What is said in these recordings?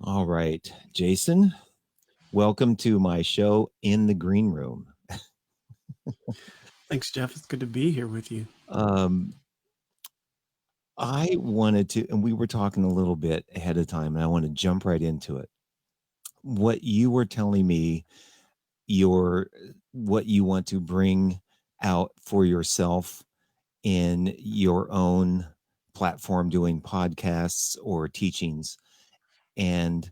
All right, Jason, welcome to my show in the green room. Thanks, Jeff. It's good to be here with you. Um, I wanted to, and we were talking a little bit ahead of time, and I want to jump right into it. What you were telling me, your what you want to bring out for yourself in your own platform, doing podcasts or teachings, and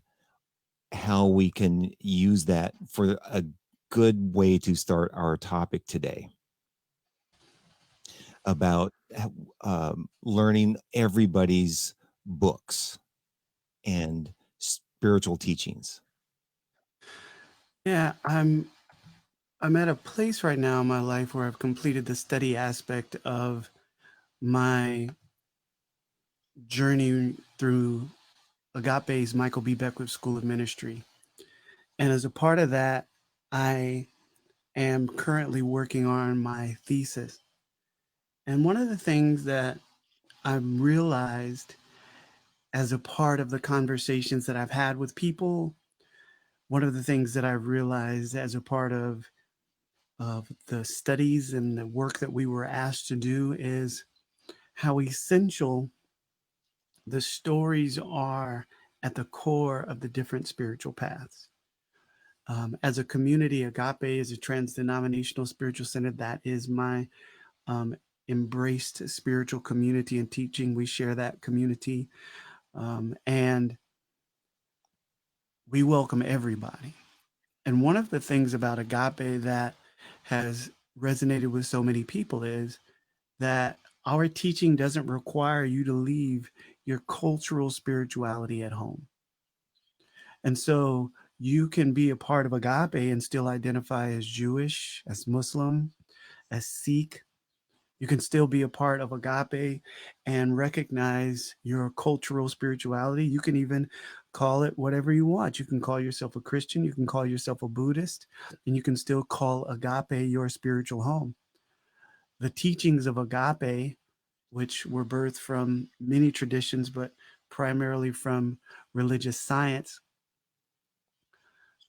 how we can use that for a good way to start our topic today about learning everybody's books and spiritual teachings. Yeah, I'm at a place right now in my life where I've completed the study aspect of my journey through Agape's Michael B. Beckwith School of Ministry. And as a part of that, I am currently working on my thesis. And one of the things that I've realized as a part of the conversations that I've had with people, one of the things that I've realized as a part of the studies and the work that we were asked to do is how essential the stories are at the core of the different spiritual paths. As a community, Agape is a trans denominational spiritual center. That is my um, embraced spiritual community and teaching. We share that community and we welcome everybody. And one of the things about Agape that has resonated with so many people is that our teaching doesn't require you to leave your cultural spirituality at home. And so you can be a part of Agape and still identify as Jewish, as Muslim, as Sikh. You can still be a part of Agape and recognize your cultural spirituality. You can even call it whatever you want. You can call yourself a Christian, you can call yourself a Buddhist, and you can still call Agape your spiritual home. The teachings of Agape, which were birthed from many traditions, but primarily from religious science,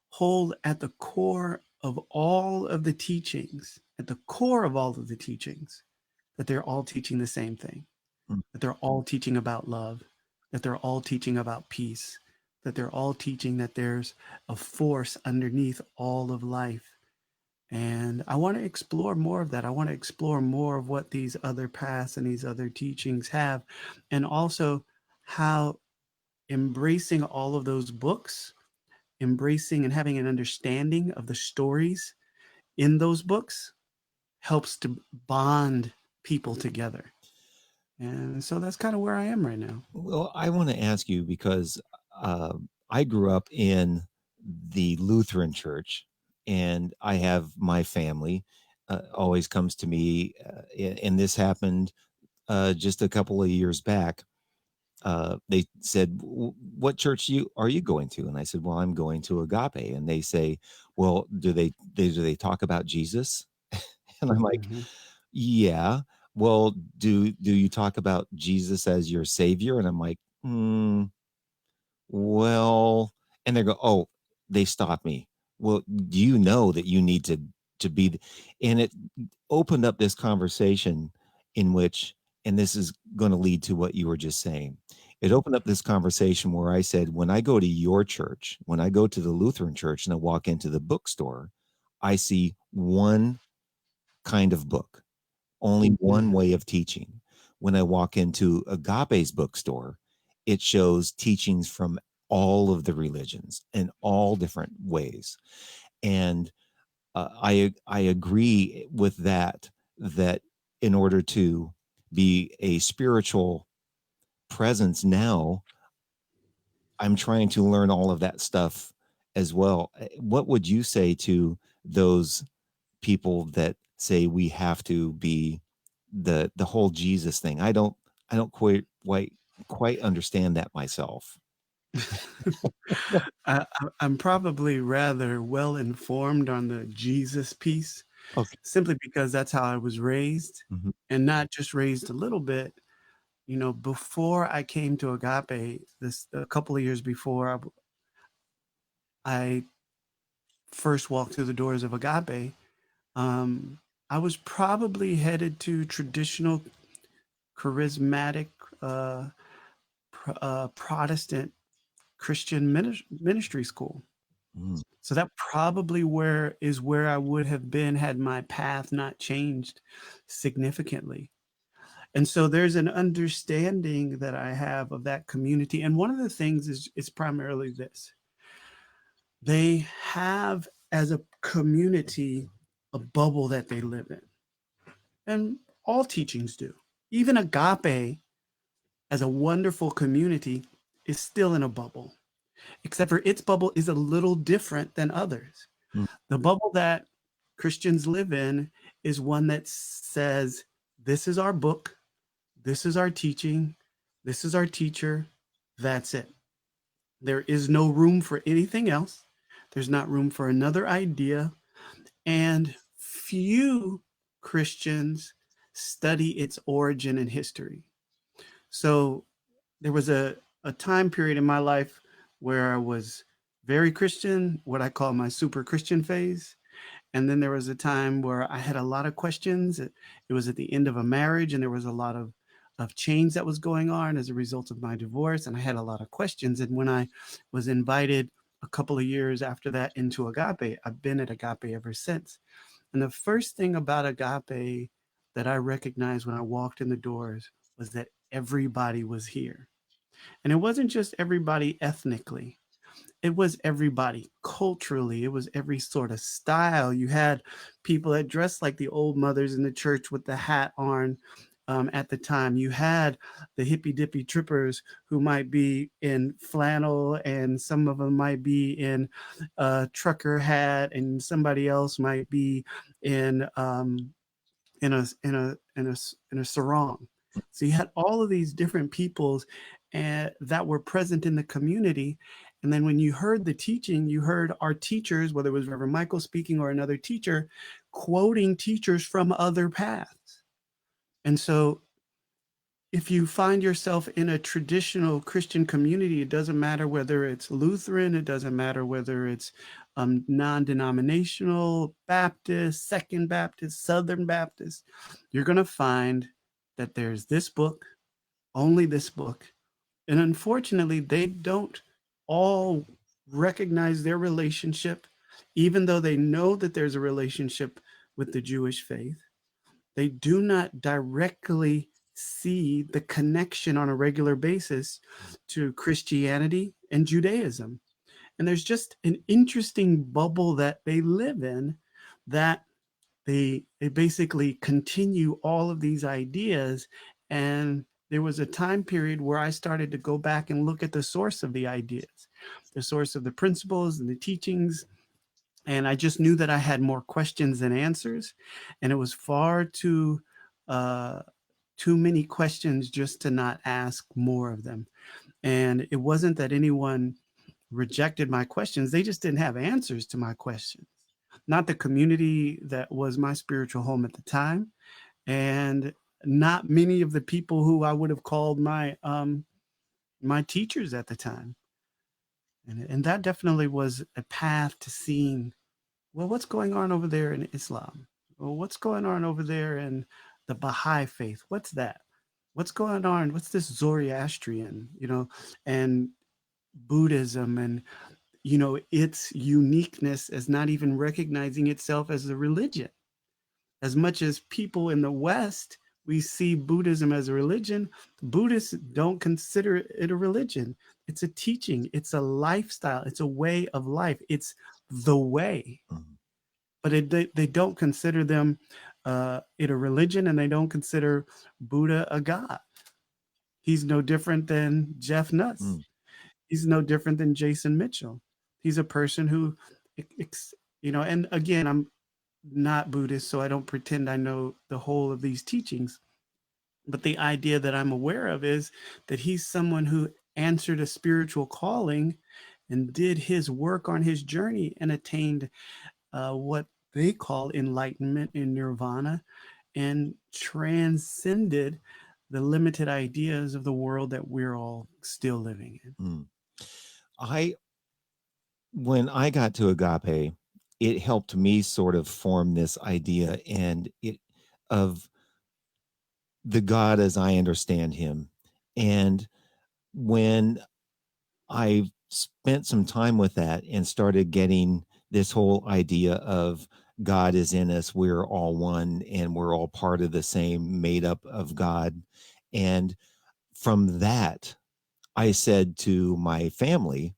hold at the core of all of the teachings, at the core of all of the teachings, that they're all teaching the same thing, Mm. that they're all teaching about love, that they're all teaching about peace, that they're all teaching that there's a force underneath all of life. And I want to explore more of that. I want to explore more of what these other paths and these other teachings have, and also how embracing all of those books, embracing and having an understanding of the stories in those books helps to bond people together. And so that's kind of where I am right now. Well, I want to ask you because uh, I grew up in the Lutheran church, and I have my family always comes to me, and this happened just a couple of years back. They said, "What church are you going to?" And I said, "Well, I'm going to Agape." And they say, "Well, do they talk about Jesus?" And I'm like, Mm-hmm. "Yeah." Well, do you talk about Jesus as your savior? And I'm like, well, and they go, "Oh," they stop me. Well, do you know that you need to be and it opened up this conversation in which, and this is going to lead to what you were just saying. It opened up this conversation where I said, when I go to your church, when I go to the Lutheran church and I walk into the bookstore, I see one kind of book, only one Mm-hmm. way of teaching. When I walk into Agape's bookstore, it shows teachings from all of the religions in all different ways. And I agree with that, that in order to be a spiritual presence now, I'm trying to learn all of that stuff as well. What would you say to those people that say we have to be the whole Jesus thing? I don't quite understand that myself. I'm probably rather well informed on the Jesus piece Okay. simply because that's how I was raised, Mhm. and not just raised a little bit. You know, before I came to Agape, this a couple of years before, I first walked through the doors of Agape, um, I was probably headed to traditional charismatic uh, Protestant Christian ministry school. Mm. So that probably where I would have been had my path not changed significantly. And so there's an understanding that I have of that community. And one of the things is primarily this. They have as a community a bubble that they live in. And all teachings do. Even Agape as a wonderful community is still in a bubble, except for its bubble is a little different than others. Mm. The bubble that Christians live in is one that says, this is our book, this is our teaching, this is our teacher, that's it. There is no room for anything else. There's not room for another idea. And few Christians study its origin and history. So there was a time period in my life where I was very Christian, what I call my super Christian phase. And then there was a time where I had a lot of questions. It was at the end of a marriage, and there was a lot of change that was going on as a result of my divorce. And I had a lot of questions. And when I was invited a couple of years after that into Agape, I've been at Agape ever since. And the first thing about Agape that I recognized when I walked in the doors was that everybody was here. And it wasn't just everybody ethnically, it was everybody culturally. It was every sort of style. You had people that dressed like the old mothers in the church with the hat on. At the time, you had the hippy dippy trippers who might be in flannel, and some of them might be in a trucker hat, and somebody else might be in in a sarong. So you had all of these different peoples that were present in the community. And then when you heard the teaching, you heard our teachers, whether it was Reverend Michael speaking or another teacher, quoting teachers from other paths. And so if you find yourself in a traditional Christian community, it doesn't matter whether it's Lutheran, it doesn't matter whether it's non-denominational, Baptist, Second Baptist, Southern Baptist, you're going to find that there's this book, only this book. And unfortunately, they don't all recognize their relationship, even though they know that there's a relationship with the Jewish faith. They do not directly see the connection on a regular basis to Christianity and Judaism. And there's just an interesting bubble that they live in, that they basically continue all of these ideas. And there was a time period where I started to go back and look at the source of the ideas, the source of the principles and the teachings. And I just knew that I had more questions than answers, and it was far uh, too many questions just to not ask more of them. And it wasn't that anyone rejected my questions; they just didn't have answers to my questions. Not the community that was my spiritual home at the time, and not many of the people who I would have called my teachers at the time. And that definitely was a path to seeing, well, what's going on over there in Islam? Well, what's going on over there in the Baha'i faith? What's that? What's going on? What's this Zoroastrian, and Buddhism, and, its uniqueness as not even recognizing itself as a religion. As much as people in the West, we see Buddhism as a religion, Buddhists don't consider it a religion. It's a teaching, it's a lifestyle, it's a way of life, it's the way. Mhm. But they don't consider them it a religion, and they don't consider Buddha a god. He's no different than Jeff Nuss. Mm. He's no different than Jason Mitchell. He's a person who, and again, I'm not Buddhist, so I don't pretend I know the whole of these teachings. But the idea that I'm aware of is that he's someone who answered a spiritual calling and did his work on his journey and attained what they call enlightenment in nirvana, and transcended the limited ideas of the world that we're all still living in. Mm. I when I got to Agape, it helped me sort of form this idea and it of the God as I understand him. And when I spent some time with that and started getting this whole idea of God is in us, we're all one, and we're all part of the same made up of God. And from that, I said to my family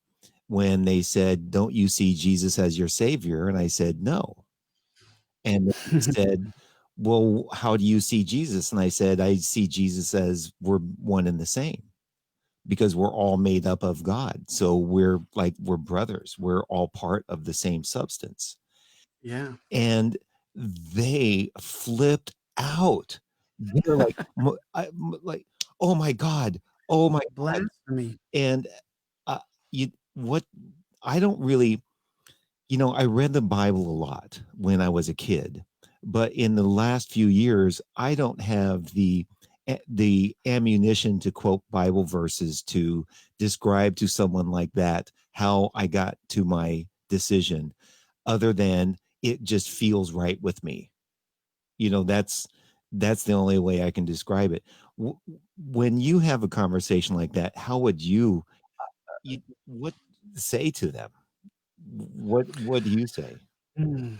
when they said, "Don't you see Jesus as your savior?" And I said, "No." And they said, "Well, how do you see Jesus?" And I said, "I see Jesus as we're one and the same because we're all made up of God. So we're brothers. We're all part of the same substance." Yeah. And they flipped out. They're like, like, "Oh my God. Oh my God." Blasphemy. And you what I don't really, I read the Bible a lot when I was a kid, but in the last few years, I don't have the ammunition to quote Bible verses to describe to someone like that how I got to my decision, other than it just feels right with me. That's the only way I can describe it. When you have a conversation like that, how would you what say to them? What do you say? Mm.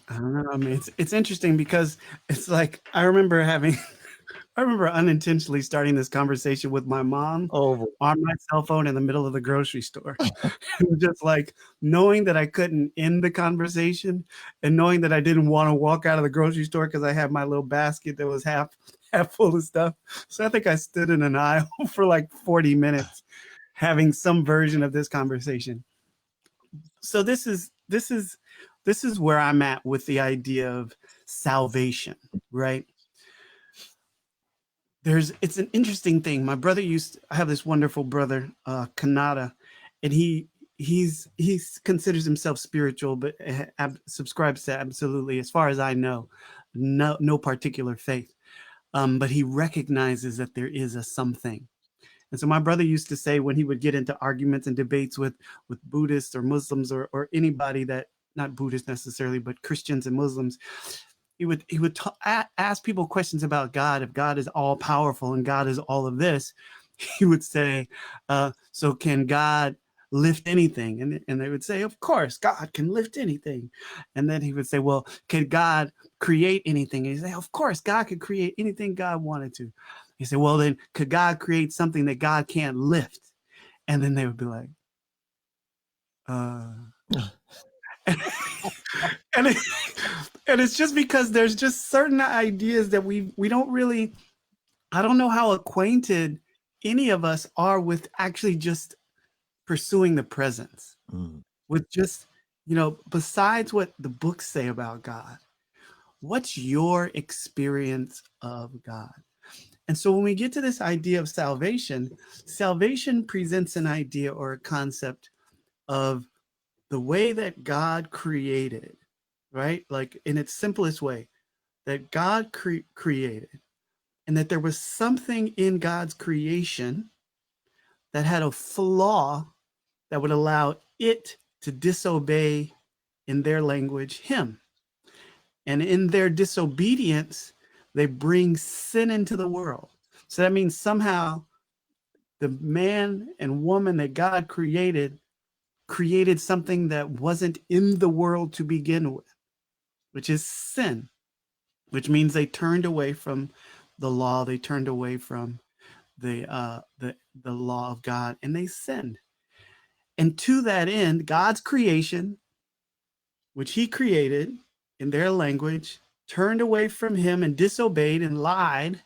I don't know. I mean, it's interesting because it's like I remember having I remember unintentionally starting this conversation with my mom Oh, on my cell phone in the middle of the grocery store. Just like knowing that I couldn't end the conversation and knowing that I didn't want to walk out of the grocery store because I had my little basket that was half full of stuff. So I think I stood in an aisle for like 40 minutes having some version of this conversation. So this is where I'm at with the idea of salvation, right? It's an interesting thing. My brother I have this wonderful brother, Kanata, and he's considers himself spiritual, but subscribes to absolutely, as far as I know, no particular faith. But he recognizes that there is a something. And so my brother used to say when he would get into arguments and debates with Buddhists or Muslims or anybody that not Buddhists necessarily, but Christians and Muslims, he would ask people questions about God. If God is all powerful and God is all of this, he would say, "So can God lift anything?" And they would say, "Of course, God can lift anything." And then he would say, "Well, can God create anything?" And he'd say, "Of course, God could create anything God wanted to." He said, "Well, then could God create something that God can't lift?" And then they would be like, uh, and it, and it's just because there's just certain ideas that we don't really. I don't know how acquainted any of us are with actually just pursuing the presence, mm, with just besides what the books say about God. What's your experience of God? And so when we get to this idea of salvation, salvation presents an idea or a concept of the way that God created, right? Like in its simplest way, that God created, and that there was something in God's creation that had a flaw that would allow it to disobey, in their language, Him. And in their disobedience, they bring sin into the world. So that means somehow the man and woman that God created something that wasn't in the world to begin with, which is sin, which means they turned away from the law, they turned away from the law of God, and they sinned. And to that end, God's creation, which He created in their language, turned away from Him and disobeyed and lied,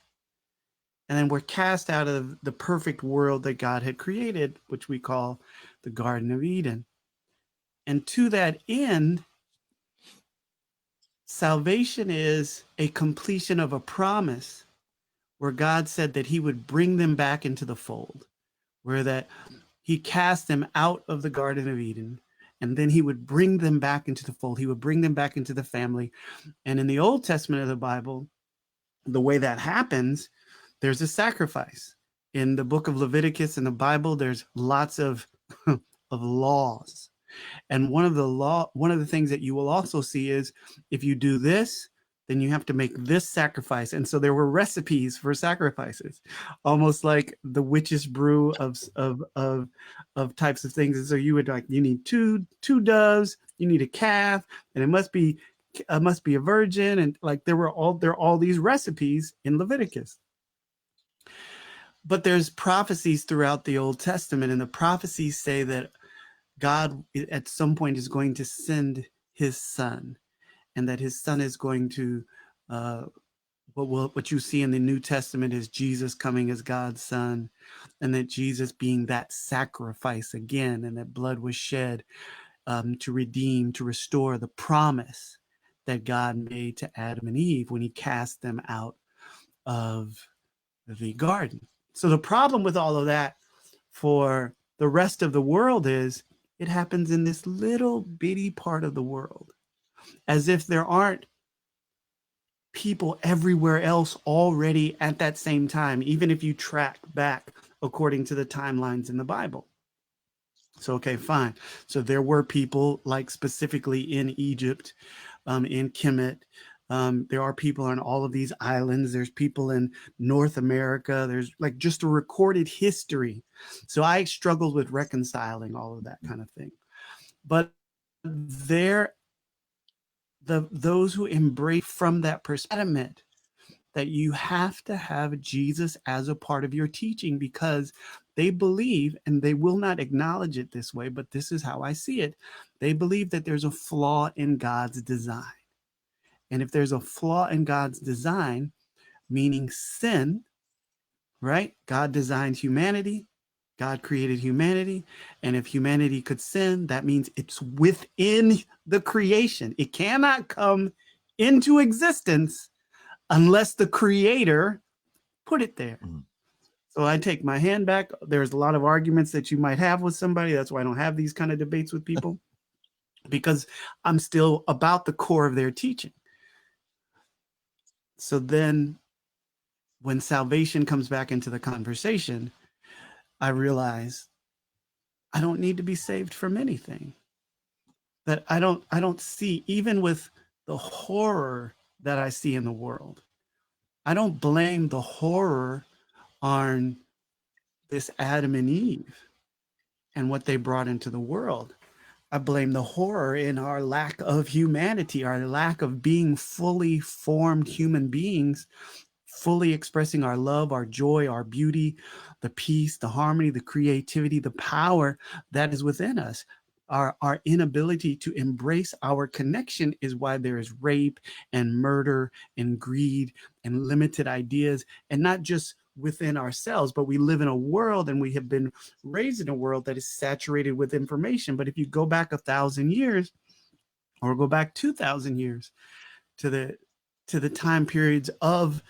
and then were cast out of the perfect world that God had created, which we call the Garden of Eden. And to that end, salvation is a completion of a promise where God said that He would bring them back into the fold, where that He cast them out of the Garden of Eden, and then He would bring them back into the fold. He would bring them back into the family. And in the Old Testament of the Bible, the way that happens, there's a sacrifice. In the book of Leviticus in the Bible, there's lots of of laws. And one of the things that you will also see is if you do this, then you have to make this sacrifice. And so there were recipes for sacrifices, almost like the witch's brew of types of things. And so you would like, you need two doves, you need a calf, and it must be a virgin. And like there are all these recipes in Leviticus. But there's prophecies throughout the Old Testament, and the prophecies say that God at some point is going to send his son, and that his son is going to what you see in the New Testament is Jesus coming as God's son, and that Jesus being that sacrifice again, and that blood was shed to redeem, to restore the promise that God made to Adam and Eve when he cast them out of the garden. So the problem with all of that for the rest of the world is it happens in this little bitty part of the world, as if there aren't people everywhere else already at that same time, even if you track back according to the timelines in the Bible. So, okay, fine. So there were people like specifically in Egypt, in Kemet. There are people on all of these islands. There's people in North America. There's like just a recorded history. So I struggled with reconciling all of that kind of thing. But those who embrace from that perspective that you have to have Jesus as a part of your teaching, because they believe, and they will not acknowledge it this way, but this is how I see it. They believe that there's a flaw in God's design. And if there's a flaw in God's design, meaning sin, right? God designed humanity. God created humanity. And if humanity could sin, that means it's within the creation. It cannot come into existence unless the creator put it there. Mm-hmm. So I take my hand back. There's a lot of arguments that you might have with somebody. That's why I don't have these kind of debates with people, because I'm still about the core of their teaching. So then when salvation comes back into the conversation, I realize I don't need to be saved from anything. That I don't see, even with the horror that I see in the world, I don't blame the horror on this Adam and Eve and what they brought into the world. I blame the horror in our lack of humanity, our lack of being fully formed human beings, fully expressing our love, our joy, our beauty, the peace, the harmony, the creativity, the power that is within us. Our inability to embrace our connection is why there is rape and murder and greed and limited ideas, and not just within ourselves, but we live in a world, and we have been raised in a world that is saturated with information. But if you go back 1,000 years or go back 2,000 years to the time periods of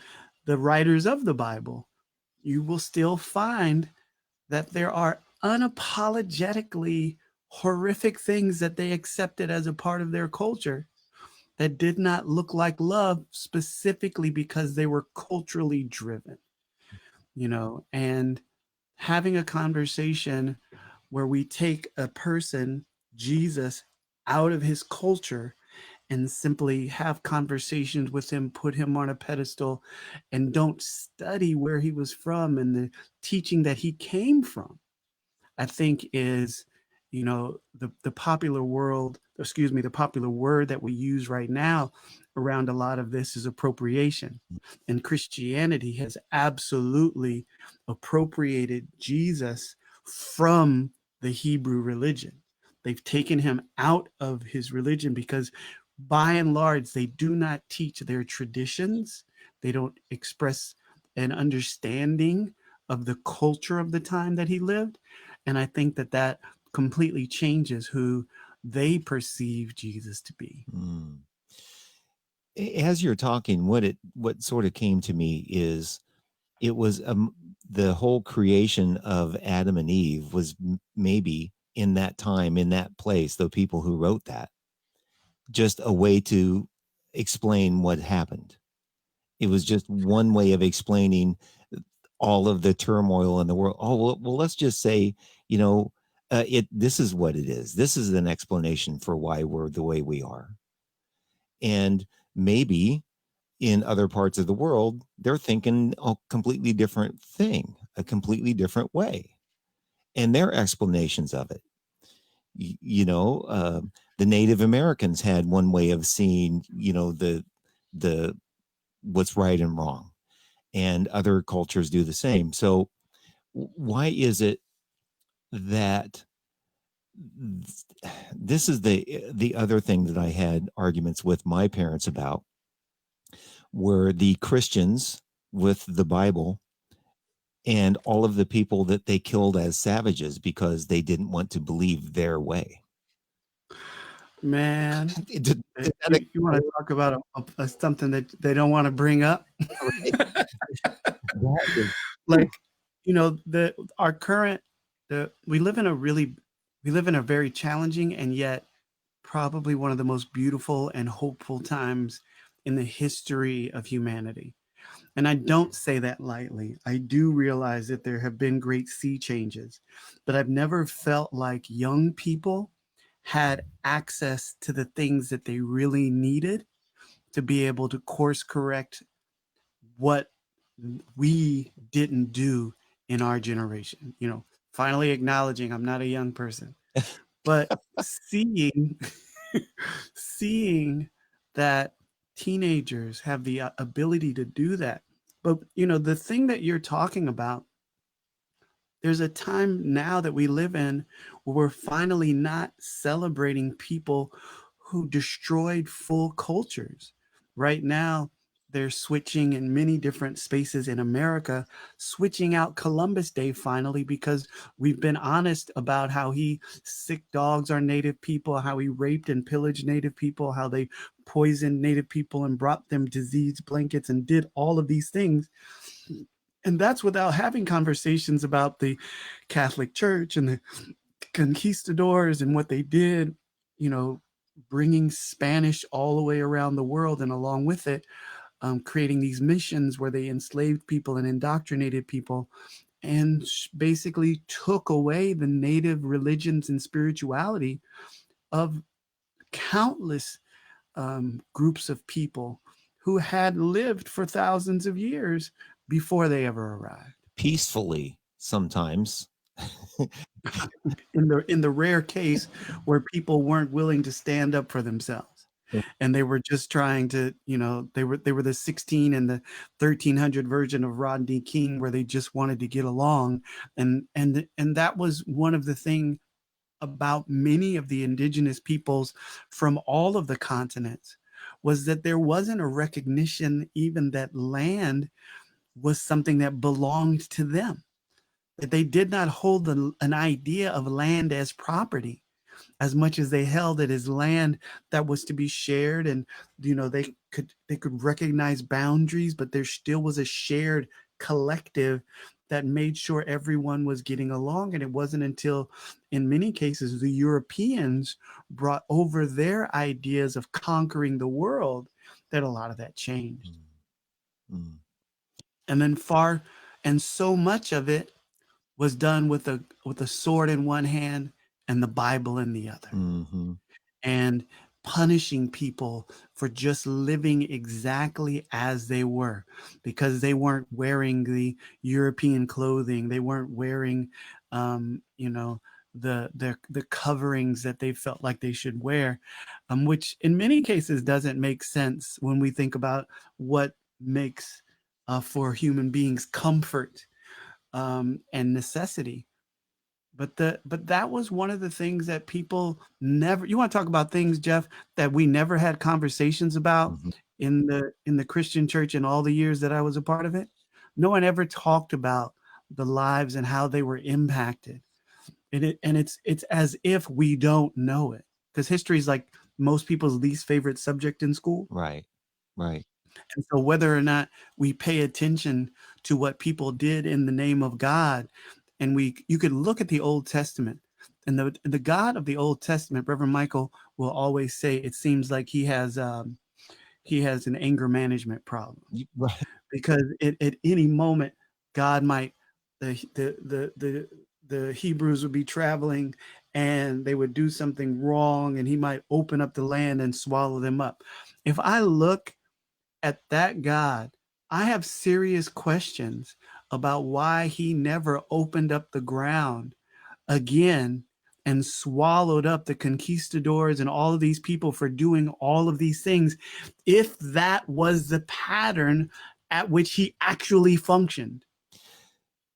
the writers of the Bible, you will still find that there are unapologetically horrific things that they accepted as a part of their culture that did not look like love, specifically because they were culturally driven, and having a conversation where we take a person, Jesus, out of his culture and simply have conversations with him, put him on a pedestal, and don't study where he was from and the teaching that he came from, I think is, the popular the popular word that we use right now around a lot of this is appropriation. And Christianity has absolutely appropriated Jesus from the Hebrew religion. They've taken him out of his religion because by and large, they do not teach their traditions. They don't express an understanding of the culture of the time that he lived. And I think that completely changes who they perceive Jesus to be. As you're talking, what sort of came to me is it was the whole creation of Adam and Eve was maybe in that time, in that place, the people who wrote that, just a way to explain what happened. It was just one way of explaining all of the turmoil in the world. Oh, well, let's just say, This is what it is. This is an explanation for why we're the way we are. And maybe in other parts of the world, they're thinking a completely different thing, a completely different way, and their explanations of it. You know, the Native Americans had one way of seeing, you know, the what's right and wrong, and other cultures do the same. So why is it that this is the other thing that I had arguments with my parents about, were the Christians with the Bible and all of the people that they killed as savages because they didn't want to believe their way. Man, Did that you want to talk about something that they don't want to bring up? Like, you know, our current, we live in a very challenging and yet probably one of the most beautiful and hopeful times in the history of humanity. And I don't say that lightly. I do realize that there have been great sea changes, but I've never felt like young people had access to the things that they really needed to be able to course correct what we didn't do in our generation. You know, finally acknowledging I'm not a young person, but seeing seeing that teenagers have the ability to do that. But you know, the thing that you're talking about, there's a time now that we live in where we're finally not celebrating people who destroyed full cultures. Right now, they're switching in many different spaces in America, switching out Columbus Day finally because we've been honest about how he sick dogs our native people, how he raped and pillaged native people, how they poisoned native people and brought them disease blankets and did all of these things. And that's without having conversations about the Catholic Church and the conquistadors and what they did, you know, bringing Spanish all the way around the world, and along with it, creating these missions where they enslaved people and indoctrinated people and basically took away the native religions and spirituality of countless groups of people who had lived for thousands of years before they ever arrived. peacefully sometimes. In the rare case where people weren't willing to stand up for themselves, and they were just trying to, you know, they were the 16 and the 1300 version of Rodney King, where they just wanted to get along. And that was one of the thing about many of the indigenous peoples from all of the continents, was that there wasn't a recognition even that land was something that belonged to them, that they did not hold an idea of land as property as much as they held it as land that was to be shared. And you know, they could recognize boundaries, but there still was a shared collective that made sure everyone was getting along. And it wasn't until, in many cases, the Europeans brought over their ideas of conquering the world that a lot of that changed. Mm. And then so much of it was done with a sword in one hand and the Bible in the other, Mm-hmm. and punishing people for just living exactly as they were, because they weren't wearing the European clothing, they weren't wearing, you know, the coverings that they felt like they should wear, which in many cases doesn't make sense when we think about what makes for human beings comfort and necessity. But that was one of the things that people never. You want to talk about things, Jeff, that we never had conversations about Mm-hmm. in the Christian church in all the years that I was a part of it? No one ever talked about the lives and how they were impacted. And it's as if we don't know it, because history is like most people's least favorite subject in school. Right. Right. And so whether or not we pay attention to what people did in the name of God, and you could look at the Old Testament, and the God of the Old Testament, Reverend Michael will always say it seems like he has an anger management problem, Right. because at any moment God might the the Hebrews would be traveling and they would do something wrong, and he might open up the land and swallow them up. If I look at that God, I have serious questions about why he never opened up the ground again and swallowed up the conquistadors and all of these people for doing all of these things, if that was the pattern at which he actually functioned.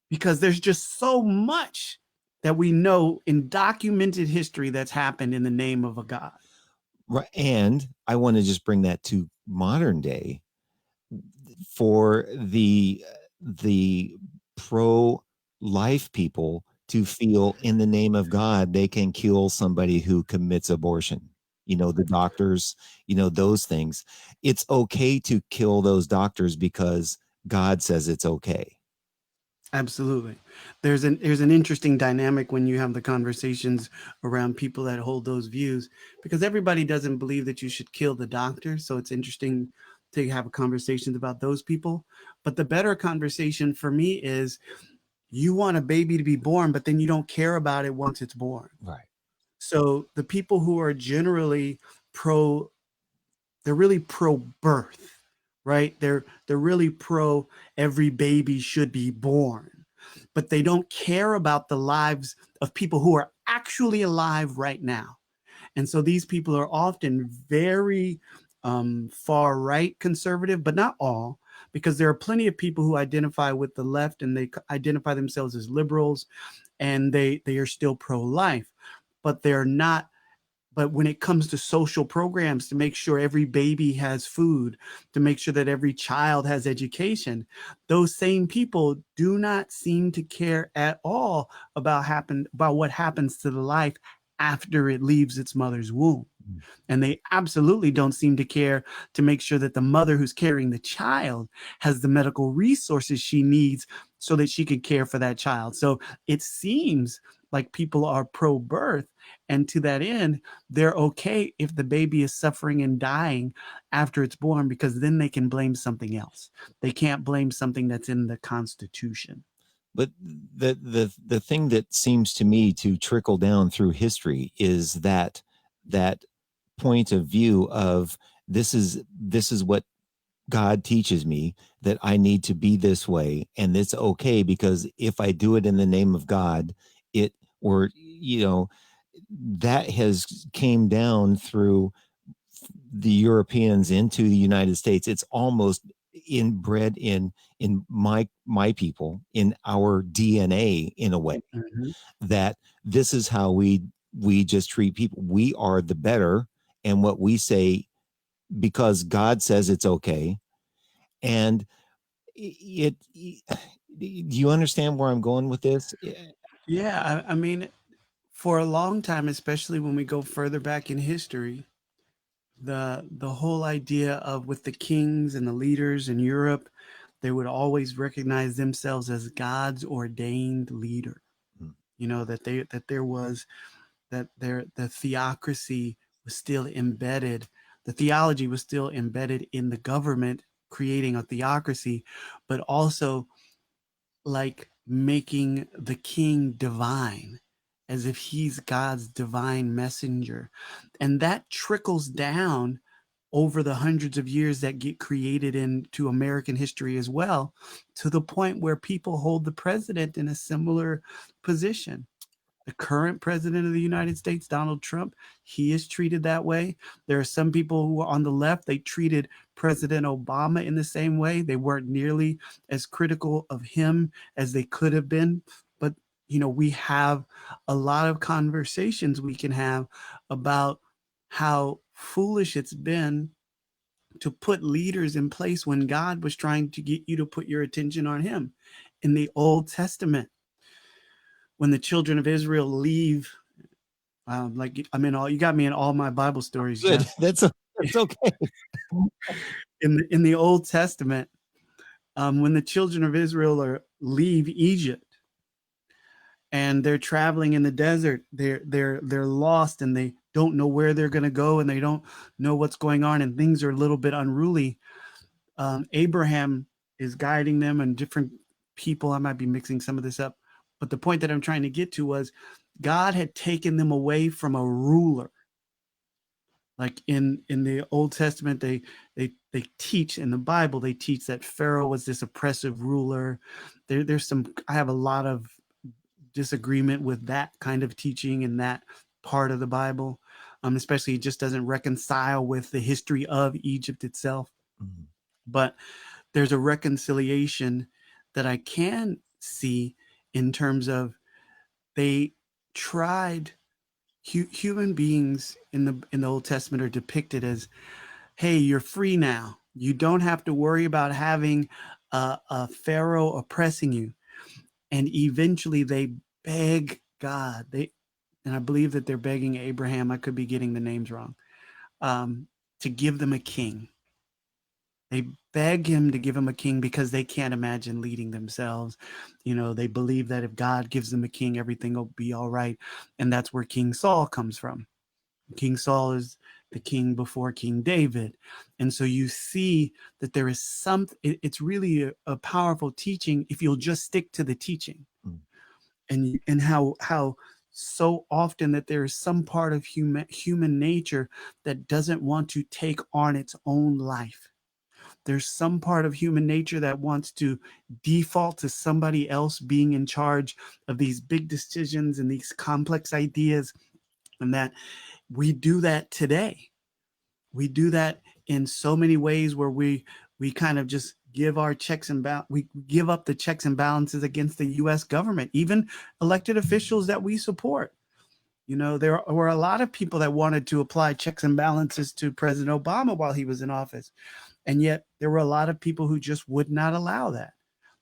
Because there's just so much that we know in documented history that's happened in the name of a God. Right. And I want to just bring that to modern day for the pro life people to feel in the name of God they can kill somebody who commits abortion. The doctors, those things. It's okay to kill those doctors because God says it's okay. Absolutely. There's an interesting dynamic when you have the conversations around people that hold those views, because everybody doesn't believe that you should kill the doctor. So it's interesting to have conversations about those people. But the better conversation for me is, you want a baby to be born, but then you don't care about it once it's born. Right. So the people who are generally pro, they're really pro birth, right? They're really pro every baby should be born, but they don't care about the lives of people who are actually alive right now. And so these people are often very far right conservative, but not all, because there are plenty of people who identify with the left and they identify themselves as liberals, and they are still pro life, but they're not. But when it comes to social programs to make sure every baby has food, to make sure that every child has education, those same people do not seem to care at all about what happens to the life after it leaves its mother's womb. And they absolutely don't seem to care to make sure that the mother who's carrying the child has the medical resources she needs so that she can care for that child. So it seems like people are pro birth. And to that end, they're okay if the baby is suffering and dying after it's born, because then they can blame something else. They can't blame something that's in the Constitution. But the thing that seems to me to trickle down through history is that point of view of this is what God teaches me, that I need to be this way, and it's okay because if I do it in the name of God, it or that has came down through the Europeans into the United States. It's almost inbred in my people, in our DNA, in a way, Mm-hmm. that this is how we just treat people. We are the better, and what we say because God says it's okay. And do you understand where I'm going with this? Yeah, I mean, for a long time, especially when we go further back in history, the whole idea of, with the kings and the leaders in Europe, they would always recognize themselves as God's ordained leader. Mm. That there was, that the theocracy was still embedded. The theology was still embedded in the government, creating a theocracy, but also like making the king divine, as if he's God's divine messenger. And that trickles down over the hundreds of years that get created into American history as well, to the point where people hold the president in a similar position. The current president of the United States, Donald Trump, he is treated that way. There are some people who are on the left, they treated President Obama in the same way. They weren't nearly as critical of him as they could have been. But, we have a lot of conversations we can have about how foolish it's been to put leaders in place when God was trying to get you to put your attention on him. In the Old Testament, when the children of Israel leave, like I'm in all, you got me in all my Bible stories, Good. Jeff. That's okay. In the Old Testament, when the children of Israel leave Egypt and they're traveling in the desert, they're lost and they don't know where they're going to go and they don't know what's going on and things are a little bit unruly. Abraham is guiding them, and different people. I might be mixing some of this up, But the point that I'm trying to get to was God had taken them away from a ruler. Like in the Old Testament, they teach in the Bible, they teach that Pharaoh was this oppressive ruler. There's some, I have a lot of disagreement with that kind of teaching in that part of the Bible. Especially it just doesn't reconcile with the history of Egypt itself. Mhm. But there's a reconciliation that I can see in terms of they tried, human beings in the Old Testament are depicted as, hey, you're free now. You don't have to worry about having a Pharaoh oppressing you. And eventually they beg God. And I believe that they're begging Abraham. I could be getting the names wrong. To give them a king. They beg him to give him a king because they can't imagine leading themselves. They believe that if God gives them a king, everything will be all right. And that's where King Saul comes from. King Saul is the king before King David. And so you see that there is it's really a powerful teaching if you'll just stick to the teaching. Mm. And how so often that there is some part of human nature that doesn't want to take on its own life. There's some part of human nature that wants to default to somebody else being in charge of these big decisions and these complex ideas. And that we do that today. We do that in so many ways where we kind of just give our checks and we give up the checks and balances against the US government, even elected officials that we support. There were a lot of people that wanted to apply checks and balances to President Obama while he was in office. And yet there were a lot of people who just would not allow that.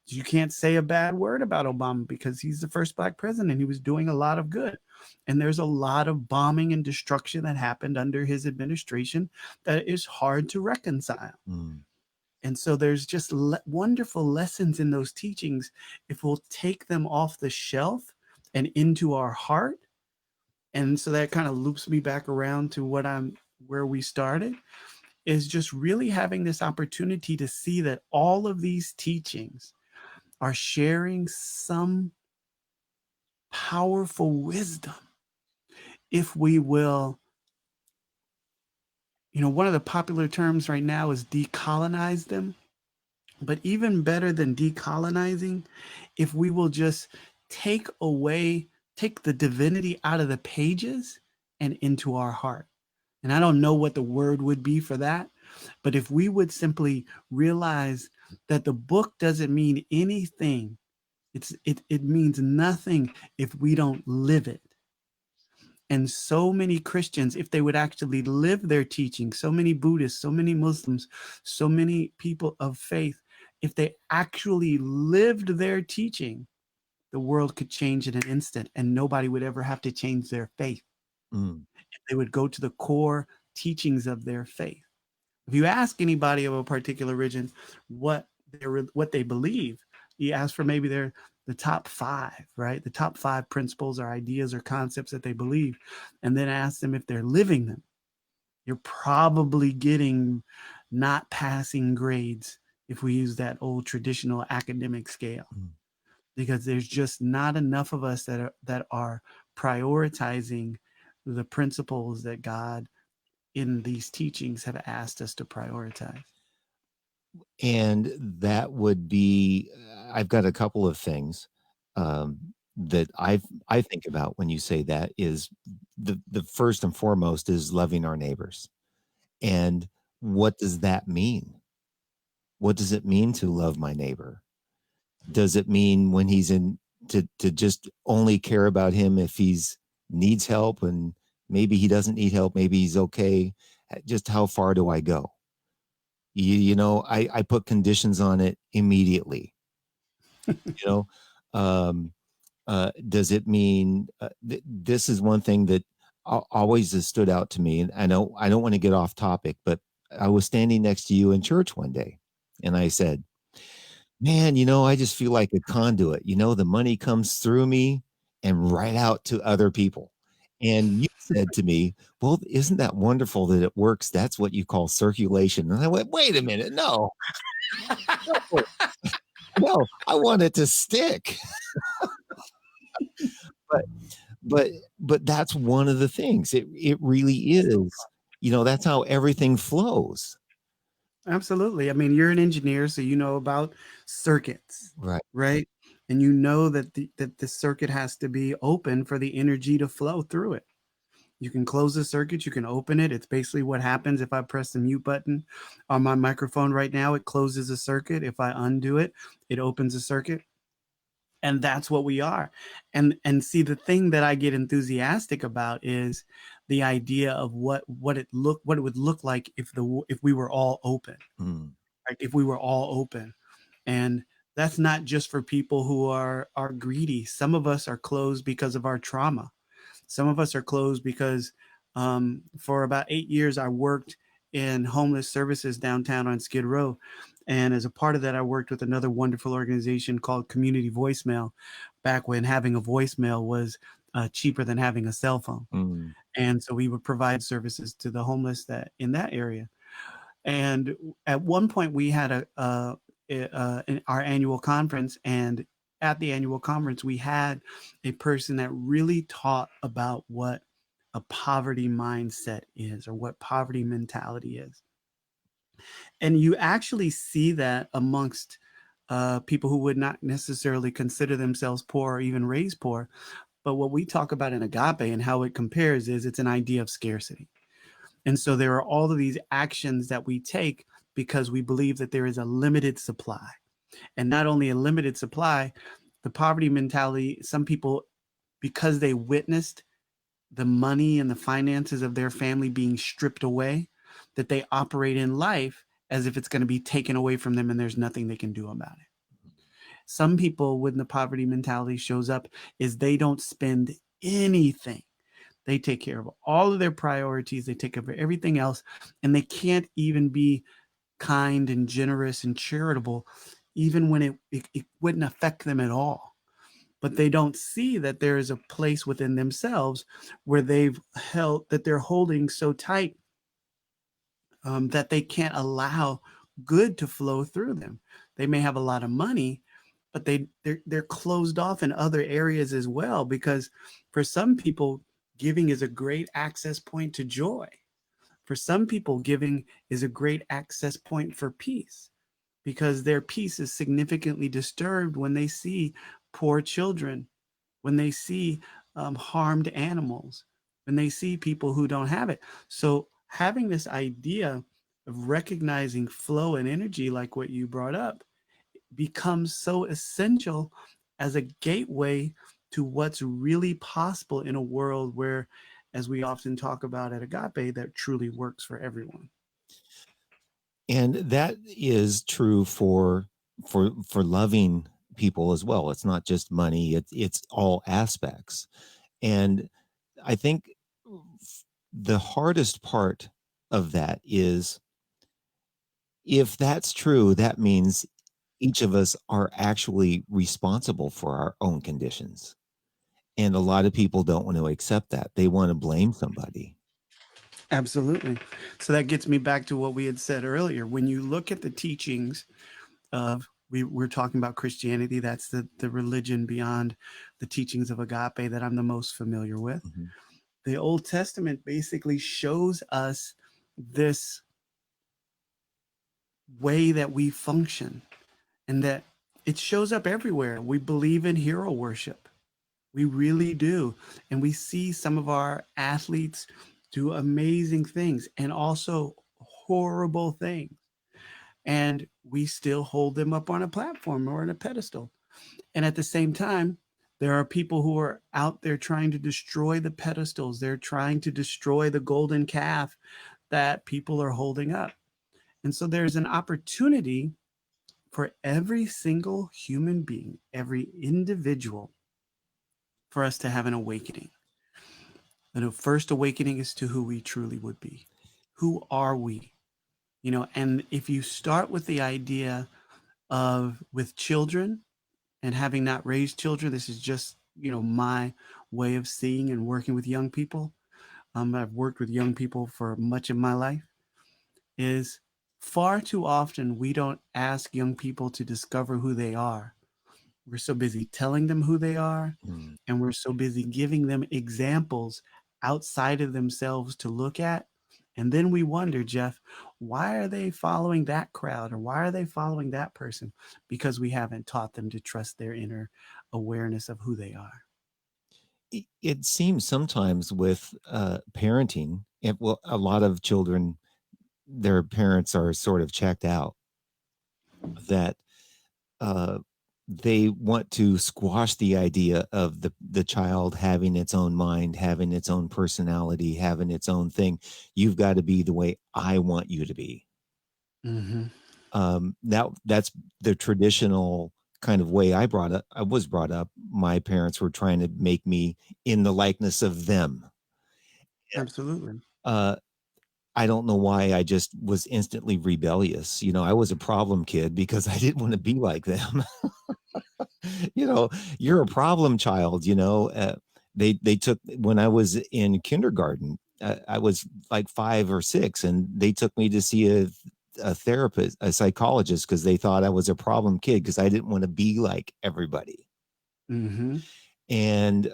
You can't say a bad word about Obama because he's the first Black president. He was doing a lot of good. And there's a lot of bombing and destruction that happened under his administration that is hard to reconcile. Mm. And so there's just wonderful lessons in those teachings if we'll take them off the shelf and into our heart. And so that kind of loops me back around to where we started, is just really having this opportunity to see that all of these teachings are sharing some powerful wisdom. If we will, one of the popular terms right now is decolonize them. But even better than decolonizing, if we will just take the divinity out of the pages and into our heart. And I don't know what the word would be for that, but if we would simply realize that the book doesn't mean anything, it means nothing if we don't live it. And so many Christians, if they would actually live their teaching, so many Buddhists, so many Muslims, so many people of faith, if they actually lived their teaching, the world could change in an instant and nobody would ever have to change their faith. Mm. If they would go to the core teachings of their faith. If you ask anybody of a particular religion what they believe, you ask for maybe the top 5, right? The top 5 principles or ideas or concepts that they believe, and then ask them if they're living them. You're probably getting not passing grades if we use that old traditional academic scale, because there's just not enough of us that are prioritizing the principles that God in these teachings have asked us to prioritize. And that would be, I've got a couple of things that I think about when you say that. Is the first and foremost is loving our neighbors. And what does that mean? What does it mean to love my neighbor? Does it mean when he's in to just only care about him if he's needs help, and maybe he doesn't need help, maybe he's okay? Just how far do I go? I put conditions on it immediately. you know does it mean this is one thing that always has stood out to me, and I know I don't want to get off topic, but I was standing next to you in church one day and I said, man, I just feel like a conduit. The money comes through me and right out to other people. And you said to me, well, isn't that wonderful that it works? That's what you call circulation. And I went, wait a minute. No, no, no, I want it to stick. but but but that's one of the things. It really is. That's how everything flows. Absolutely. I mean, you're an engineer, so you know about circuits, Right. right? And you know that the circuit has to be open for the energy to flow through it. You can close the circuit, you can open it. It's basically what happens if I press the mute button on my microphone right now. It closes the circuit. If I undo it, it opens the circuit. And that's what we are. And see, the thing that I get enthusiastic about is the idea of what it would look like if we were all open, Mm. right? If we were all open. And that's not just for people who are greedy. Some of us are closed because of our trauma. Some of us are closed because for about 8 years, I worked in homeless services downtown on Skid Row. And as a part of that, I worked with another wonderful organization called Community Voicemail, back when having a voicemail was cheaper than having a cell phone. Mm. And so we would provide services to the homeless that in that area. And at one point, we had our annual conference, and at the annual conference, we had a person that really taught about what a poverty mindset is, or what poverty mentality is. And you actually see that amongst people who would not necessarily consider themselves poor or even raised poor. But what we talk about in Agape and how it compares is it's an idea of scarcity. And so there are all of these actions that we take because we believe that there is a limited supply. And not only a limited supply, the poverty mentality, some people, because they witnessed the money and the finances of their family being stripped away, that they operate in life as if it's going to be taken away from them and there's nothing they can do about it. Some people, when the poverty mentality shows up, is they don't spend anything. They take care of all of their priorities, they take care of everything else, and they can't even be kind and generous and charitable, even when it wouldn't affect them at all. But they don't see that there is a place within themselves where they're holding so tight that they can't allow good to flow through them. They may have a lot of money, but they're closed off in other areas as well, because for some people, giving is a great access point to joy. For some people, giving is a great access point for peace, because their peace is significantly disturbed when they see poor children, when they see harmed animals, when they see people who don't have it. So having this idea of recognizing flow and energy, like what you brought up, becomes so essential as a gateway to what's really possible in a world where, as we often talk about at Agape, that truly works for everyone. And that is true for loving people as well. It's not just money, it's all aspects. And I think the hardest part of that is, if that's true, that means each of us are actually responsible for our own conditions. And a lot of people don't want to accept that. They want to blame somebody. Absolutely. So that gets me back to what we had said earlier. When you look at the teachings of, we're talking about Christianity, that's the religion beyond the teachings of Agape that I'm the most familiar with. Mhm. The Old Testament basically shows us this way that we function, and that it shows up everywhere. We believe in hero worship. We really do. And we see some of our athletes do amazing things and also horrible things. And we still hold them up on a platform or on a pedestal. And at the same time, there are people who are out there trying to destroy the pedestals. They're trying to destroy the golden calf that people are holding up. And so there's an opportunity for every single human being, every individual, for us to have an awakening. And the first awakening is to who we truly would be. Who are we? And if you start with the idea of, with children, and having not raised children, this is just, my way of seeing and working with young people. I've worked with young people for much of my life. Is far too often we don't ask young people to discover who they are. we're so busy telling them who they are, Mm. and we're so busy giving them examples outside of themselves to look at. And then we wonder, Jeff, why are they following that crowd, or why are they following that person? Because we haven't taught them to trust their inner awareness of who they are. It seems sometimes with parenting, well, a lot of children, their parents are sort of checked out, that uh, they want to squash the idea of the child having its own mind, having its own personality, having its own thing. You've got to be the way I want you to be. Mm-hmm. That's the traditional kind of way I was brought up. My parents were trying to make me in the likeness of them. Absolutely. Uh, I don't know why I just was instantly rebellious. I was a problem kid because I didn't want to be like them. you know, you're a problem child. They took when I was in kindergarten. I was like 5 or 6, and they took me to see a therapist, a psychologist, because they thought I was a problem kid because I didn't want to be like everybody. Mm-hmm. And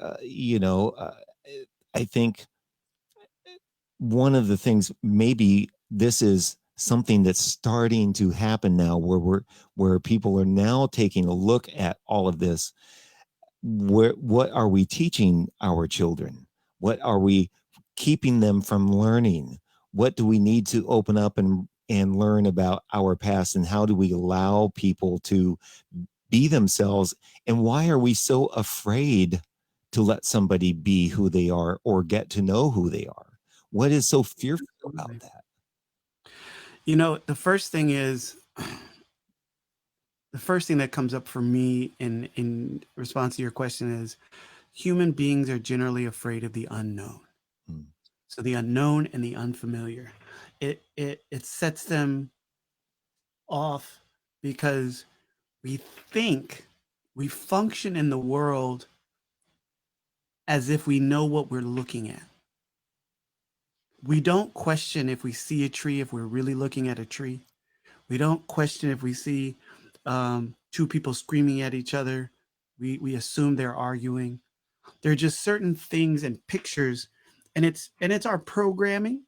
I think one of the things, maybe this is something that's starting to happen now, where people are now taking a look at all of this. What are we teaching our children? What are we keeping them from learning? What do we need to open up and learn about our past, and how do we allow people to be themselves? And why are we so afraid to let somebody be who they are or get to know who they are? What is so fearful about Absolutely. that? The first thing is, the first thing that comes up for me in response to your question is, human beings are generally afraid of the unknown. Hmm. So the unknown and the unfamiliar, it sets them off, because we think we function in the world as if we know what we're looking at. We don't question if we see a tree, if we're really looking at a tree. We don't question if we see two people screaming at each other. We assume they're arguing. There are just certain things and pictures, and it's our programming,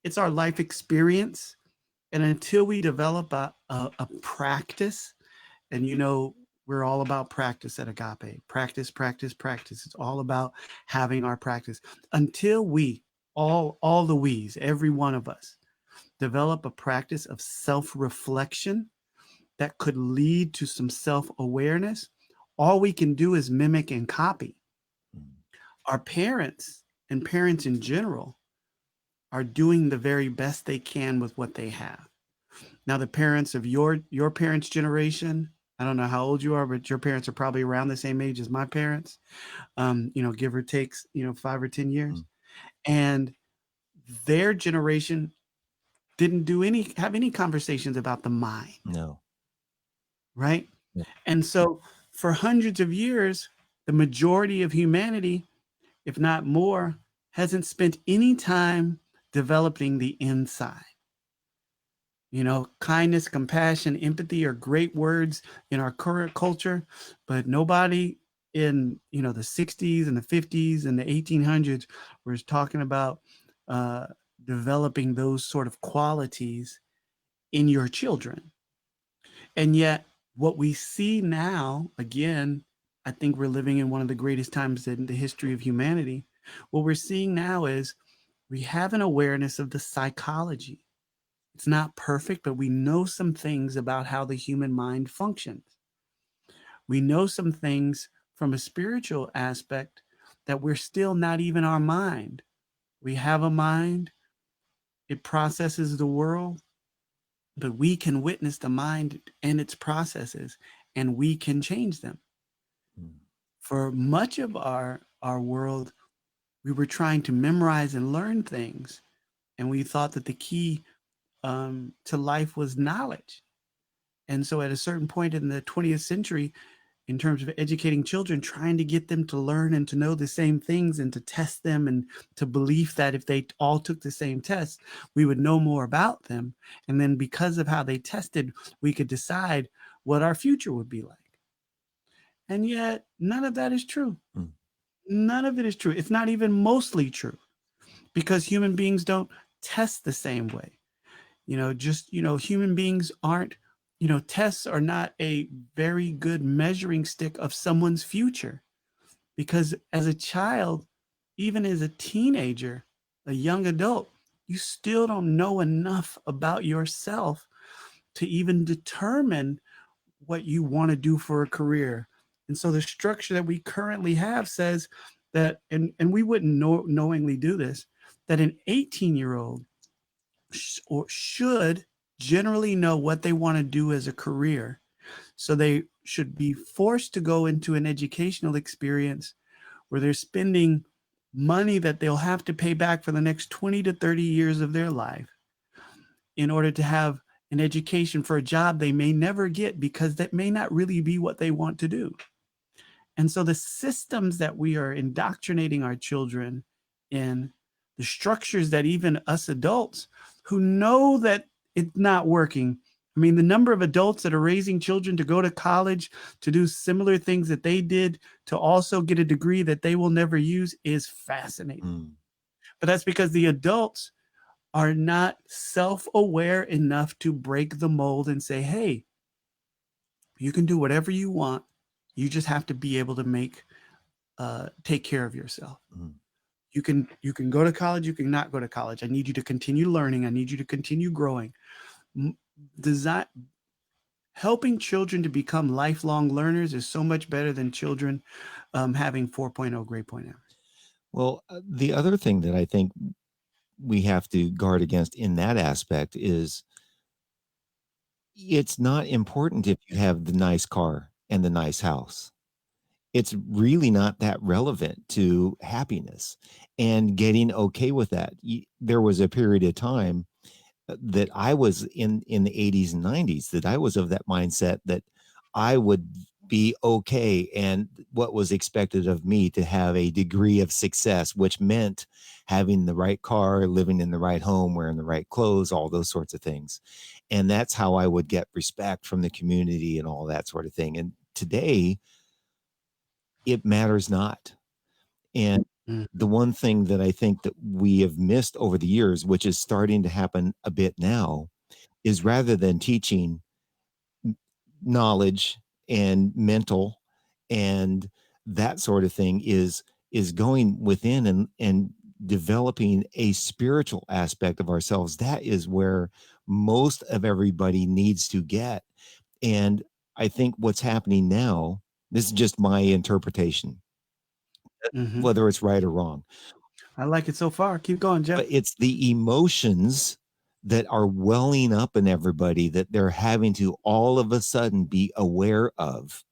it's our life experience. And until we develop a practice, and we're all about practice at Agape. Practice, practice, practice. It's all about having our practice. Until we, all the we's, every one of us, develop a practice of self-reflection that could lead to some self-awareness, all we can do is mimic and copy. Our parents, and parents in general, are doing the very best they can with what they have. Now, the parents of your parents' generation, I don't know how old you are, but your parents are probably around the same age as my parents, give or takes, 5 or 10 years. Mm. And their generation didn't have any conversations about the mind, No. right? Yeah. And so for hundreds of years, the majority of humanity, if not more, hasn't spent any time developing the inside. Kindness, compassion, empathy are great words in our current culture, but nobody in the 60s and the 50s and the 1800s was talking about uh, developing those sort of qualities in your children. And yet, what we see now, again, I think we're living in one of the greatest times in the history of humanity. What we're seeing now is we have an awareness of the psychology. It's not perfect, but we know some things about how the human mind functions. We know some things from a spiritual aspect that we're still not even our mind. We have a mind, it processes the world, but we can witness the mind and its processes, and we can change them. Mm. For much of our world, we were trying to memorize and learn things, and we thought that the key to life was knowledge. And so at a certain point in the 20th century, in terms of educating children, trying to get them to learn and to know the same things and to test them, and to believe that if they all took the same test, we would know more about them. And then because of how they tested, we could decide what our future would be like. And yet, none of that is true. Mm. None of it is true. It's not even mostly true because human beings don't test the same way. Human beings aren't, tests are not a very good measuring stick of someone's future because as a child, even as a teenager, a young adult, you still don't know enough about yourself to even determine what you want to do for a career. And so the structure that we currently have says that, and we wouldn't knowingly do this, that an 18-year-old or should generally know what they want to do as a career. So they should be forced to go into an educational experience where they're spending money that they'll have to pay back for the next 20 to 30 years of their life in order to have an education for a job they may never get because that may not really be what they want to do. And so the systems that we are indoctrinating our children in, the structures that even us adults who know that it's not working. I mean, the number of adults that are raising children to go to college to do similar things that they did to also get a degree that they will never use is fascinating. Mm. But that's because the adults are not self-aware enough to break the mold and say, hey, you can do whatever you want. You just have to be able to take care of yourself. Mm. You can go to college, you can not go to college. I need you to continue learning. I need you to continue growing. Design helping children to become lifelong learners is so much better than children having 4.0 grade point average. Well, the other thing that I think we have to guard against in that aspect is it's not important if you have the nice car and the nice house. It's really not that relevant to happiness and getting okay with that. There was a period of time that I was in the 80s and 90s that I was of that mindset that I would be okay and what was expected of me to have a degree of success, which meant having the right car, living in the right home, wearing the right clothes, all those sorts of things. And that's how I would get respect from the community and all that sort of thing. And today it matters not. And the one thing that I think that we have missed over the years, which is starting to happen a bit now, is rather than teaching knowledge and mental and that sort of thing is going within and developing a spiritual aspect of ourselves. That is where most of everybody needs to get. And I think what's happening now, this is just my interpretation, Mm-hmm. whether it's right or wrong, I like it so far. Keep going, Jeff. but it's the emotions that are welling up in everybody that they're having to all of a sudden be aware of,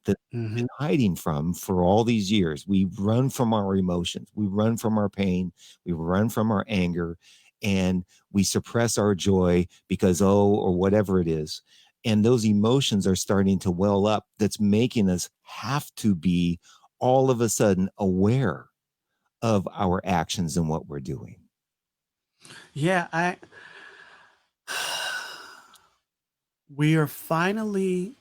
that they've been hiding from for all these years. We run from our emotions, we run from our pain, we run from our anger, and we suppress our joy because, or whatever it is. And those emotions are starting to well up. That's making us have to be all of a sudden aware of our actions and what we're doing. Yeah, we are finally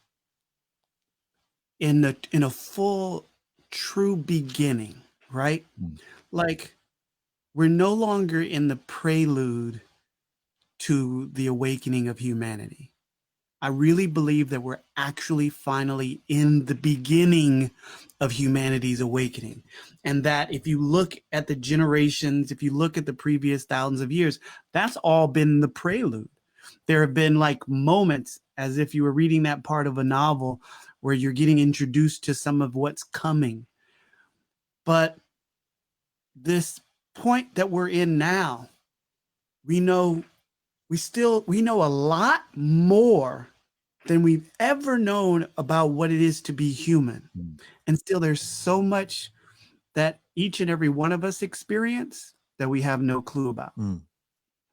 in a full true beginning, right? Like we're no longer in the prelude to the awakening of humanity. I really believe that we're actually finally in the beginning of humanity's awakening. And that if you look at the generations, if you look at the previous thousands of years, that's all been the prelude. There have been like moments as if you were reading that part of a novel where you're getting introduced to some of what's coming. But this point that we're in now, we know a lot more than we've ever known about what it is to be human. And still there's so much that each and every one of us experience that we have no clue about.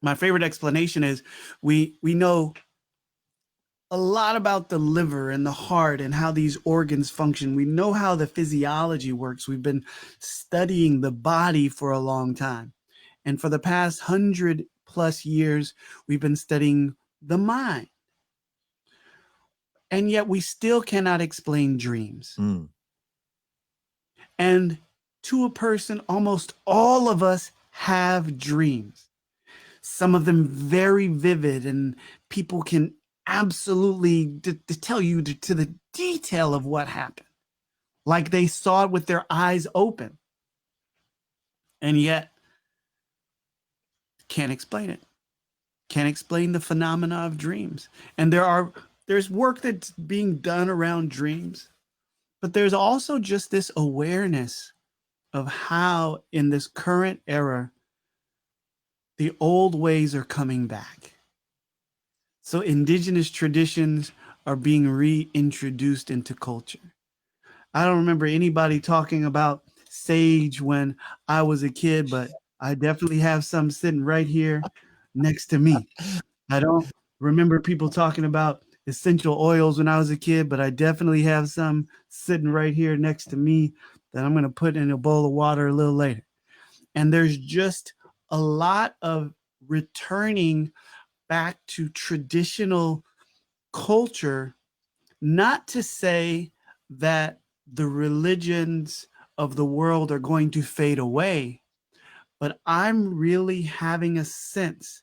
My favorite explanation is we know a lot about the liver and the heart and how these organs function. We know how the physiology works. We've been studying the body for a long time. And for the past 100+ years, we've been studying the mind. and yet we still cannot explain dreams. Mm. And to a person, almost all of us have dreams. Some of them very vivid, and people can absolutely to tell you to the detail of what happened, like they saw it with their eyes open, and yet can't explain it. Can't explain the phenomena of dreams. And there's work that's being done around dreams, but there's also just this awareness of how in this current era the old ways are coming back. So indigenous traditions are being reintroduced into culture. I don't remember anybody talking about sage when I was a kid, but I definitely have some sitting right here next to me. I don't remember people talking about essential oils when I was a kid, but I definitely have some sitting right here next to me that I'm going to put in a bowl of water a little later. And there's just a lot of returning back to traditional culture, not to say that the religions of the world are going to fade away, but I'm really having a sense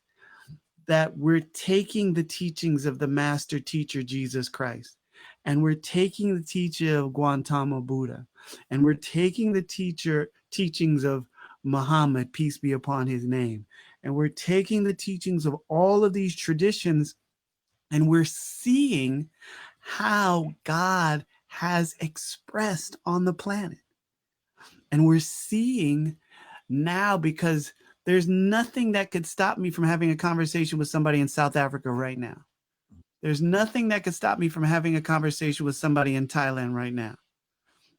that we're taking the teachings of the master teacher, Jesus Christ, and we're taking the teaching of Gautama Buddha, and we're taking the teachings of Muhammad, peace be upon his name, and we're taking the teachings of all of these traditions, and we're seeing how God has expressed on the planet. And we're seeing now, because there's nothing that could stop me from having a conversation with somebody in South Africa right now. There's nothing that could stop me from having a conversation with somebody in Thailand right now.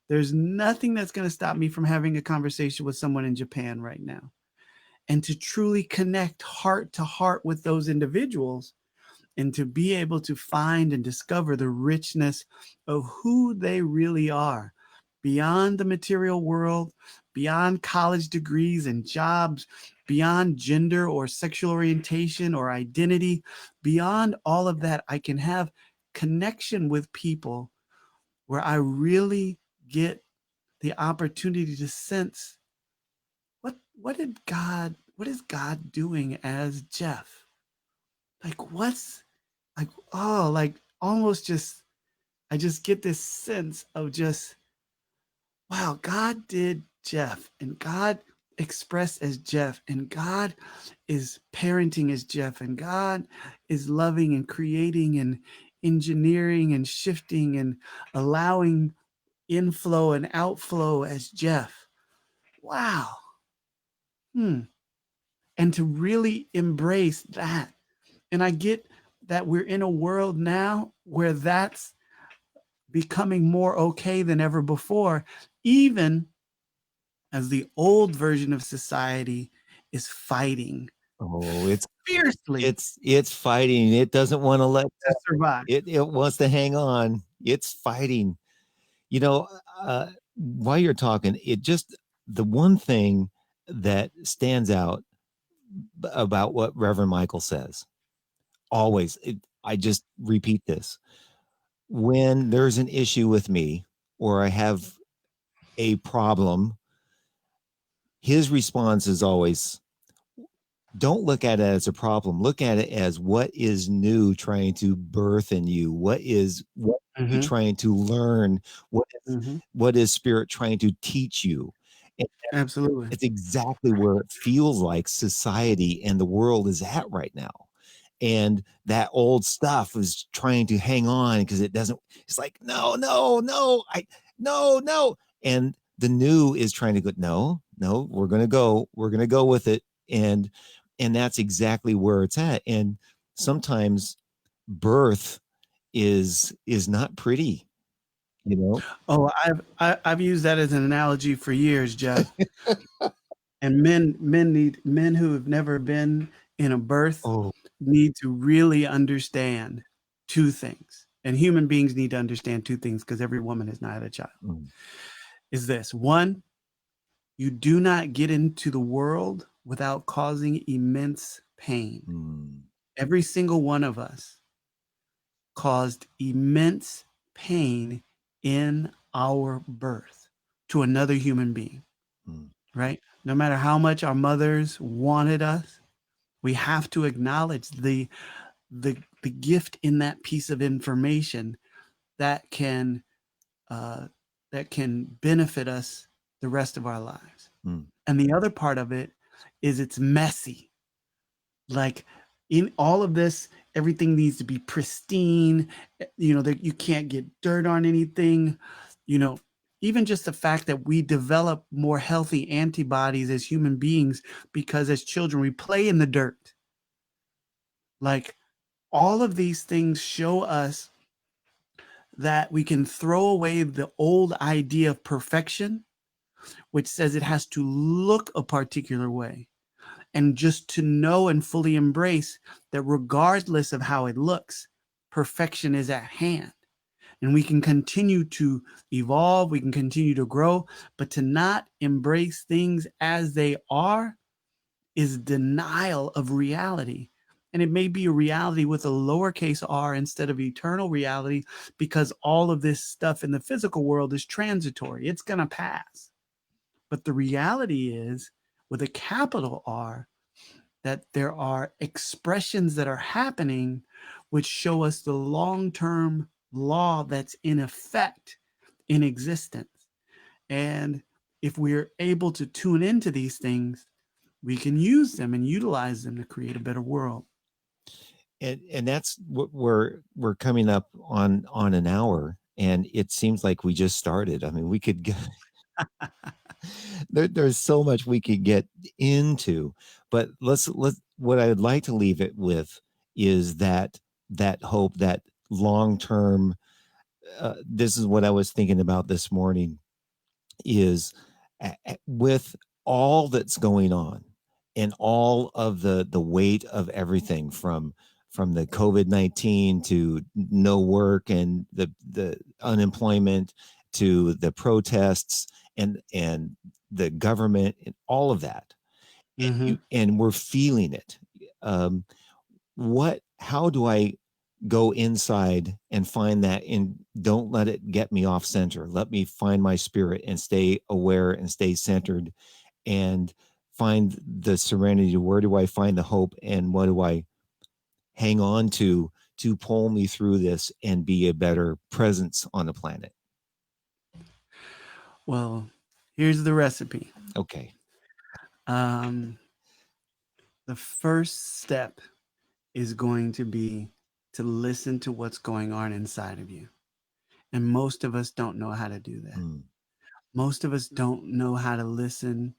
There's nothing that's going to stop me from having a conversation with someone in Japan right now. And to truly connect heart to heart with those individuals, and to be able to find and discover the richness of who they really are beyond the material world, beyond college degrees and jobs, beyond gender or sexual orientation or identity, beyond all of that, I can have connection with people where I really get the opportunity to sense what is God doing as Jeff? Like what's like, oh, like almost just I just get this sense of just, wow, God did Jeff, and God expressed as Jeff, and God is parenting as Jeff, and God is loving and creating and engineering and shifting and allowing inflow and outflow as Jeff. Wow. And to really embrace that. And I get that we're in a world now where that's becoming more okay than ever before, even as the old version of society is fighting Oh, it's fiercely it's fighting. It doesn't want to let to survive. it wants to hang on. It's fighting. You know, while you're talking, it just the one thing that stands out about what Reverend Michael says always, I just repeat this. When there's an issue with me or I have a problem, his response is always, don't look at it as a problem. Look at it as what is new trying to birth in you. What you Mm-hmm. trying to learn? Mm-hmm. What is spirit trying to teach you? And Absolutely. it's exactly where it feels like society and the world is at right now. And that old stuff is trying to hang on because it's like, no, no, no, no. And the new is trying to go, no, we're going to go with it. And that's exactly where it's at. And sometimes birth is not pretty, you know. Oh, I've used that as an analogy for years, Jeff. And men who have never been in a birth Oh. need to really understand two things. And human beings need to understand two things because every woman has not had a child. Mm. Is this one, you do not get into the world without causing immense pain. Mm. Every single one of us caused immense pain in our birth to another human being, Mm. right? No matter how much our mothers wanted us, we have to acknowledge the gift in that piece of information that can uh, that can benefit us the rest of our lives. Mm. And the other part of it is it's messy. Like in all of this, everything needs to be pristine. That you can't get dirt on anything. You know, even just the fact that we develop more healthy antibodies as human beings because as children we play in the dirt. Like all of these things show us that we can throw away the old idea of perfection, which says it has to look a particular way, and just to know and fully embrace that regardless of how it looks, perfection is at hand. And we can continue to evolve, we can continue to grow, but to not embrace things as they are is denial of reality. And it may be a reality with a lowercase r instead of eternal reality because all of this stuff in the physical world is transitory. It's going to pass. But the reality is, with a capital R, that there are expressions that are happening which show us the long term law that's in effect in existence. And if we're able to tune into these things, we can use them and utilize them to create a better world. And that's what we're coming up on an hour, and it seems like we just started. I mean, we could get there's so much we could get into, but let's what I would like to leave it with is that hope, that long term. This is what I was thinking about this morning. Is with all that's going on and all of the weight of everything from the COVID-19 to no work and the unemployment to the protests and the government and all of that, Mm-hmm. and we're feeling it. um, how do I go inside and find that, and don't let it get me off center? Let me find my spirit and stay aware and stay centered and find the serenity. Where do I find the hope, and what do I hang on to pull me through this and be a better presence on the planet? Well, here's the recipe. Okay. Um, the first step is going to be to listen to what's going on inside of you. And most of us don't know how to do that. Mm. Most of us don't know how to listen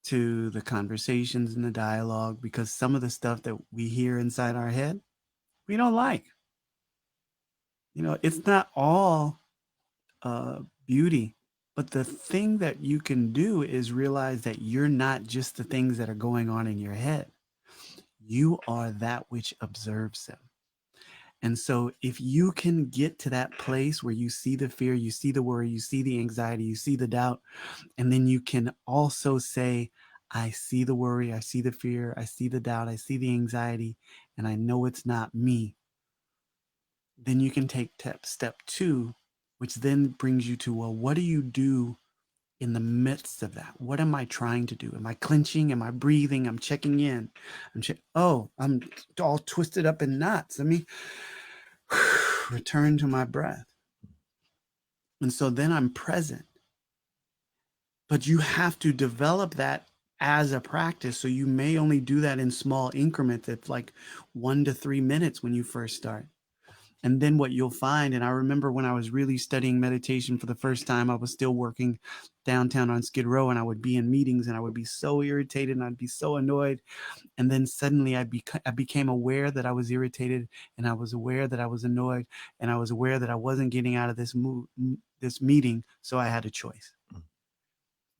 to the conversations and the dialogue because some of the stuff that we hear inside our head, we don't like. It's not all beauty, but the thing that you can do is realize that you're not just the things that are going on in your head. You are that which observes them. And so, if you can get to that place where you see the fear, you see the worry, you see the anxiety, you see the doubt, and then you can also say, I see the worry, I see the fear, I see the doubt, I see the anxiety, and I know it's not me. Then you can take step two, which then brings you to, well, what do you do in the midst of that? What am I trying to do? Am I clenching? Am I breathing? I'm checking in. I'm all twisted up in knots. Let me return to my breath. And so then I'm present. But you have to develop that as a practice. So you may only do that in small increments of like 1 to 3 minutes when you first start. And then what you'll find, and I remember when I was really studying meditation for the first time, I was still working downtown on Skid Row, and I would be in meetings and I would be so irritated and I'd be so annoyed. And then suddenly I became aware that I was irritated, and I was aware that I was annoyed, and I was aware that I wasn't getting out of this meeting. So I had a choice.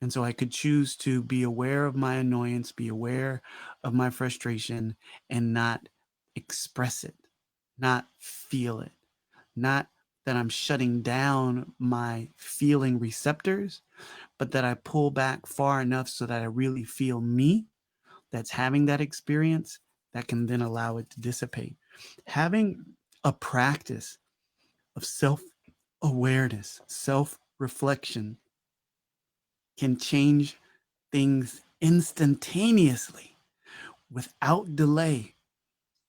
And so I could choose to be aware of my annoyance, be aware of my frustration, and not express it, not feel it, not that I'm shutting down my feeling receptors, but that I pull back far enough so that I really feel me that's having that experience that can then allow it to dissipate. Having a practice of self awareness, self reflection can change things instantaneously without delay